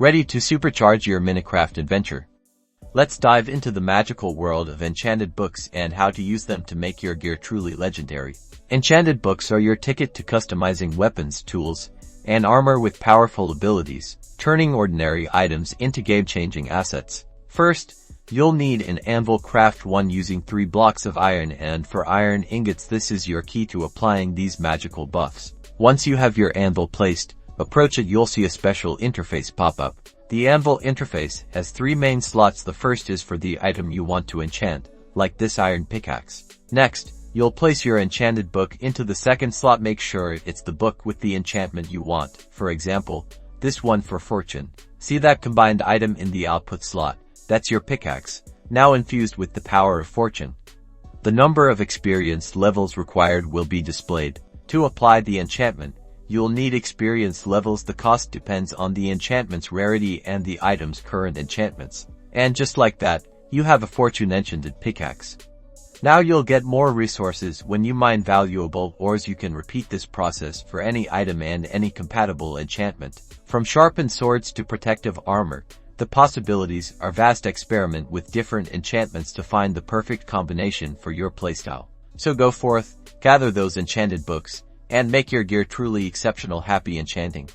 Ready to supercharge your Minecraft adventure? Let's dive into the magical world of enchanted books and how to use them to make your gear truly legendary. Enchanted books are your ticket to customizing weapons, tools, and armor with powerful abilities, turning ordinary items into game-changing assets. First, you'll need an anvil. Craft one using 3 blocks of iron and 4 iron ingots. This is your key to applying these magical buffs. Once you have your anvil placed, approach it. You'll see a special interface pop up. The anvil interface has 3 main slots. The first is for the item you want to enchant, like this iron pickaxe. Next, you'll place your enchanted book into the second slot. Make sure it's the book with the enchantment you want. For example, this one for fortune. See that combined item in the output slot? That's your pickaxe, now infused with the power of fortune. The number of experience levels required will be displayed. To apply the enchantment, you'll need experience levels. The cost depends on the enchantment's rarity and the item's current enchantments. And just like that, you have a Fortune-Enchanted pickaxe. Now you'll get more resources when you mine valuable ores. You can repeat this process for any item and any compatible enchantment. From sharpened swords to protective armor, the possibilities are vast. Experiment with different enchantments to find the perfect combination for your playstyle. So go forth, gather those enchanted books, and make your gear truly exceptional. Happy enchanting!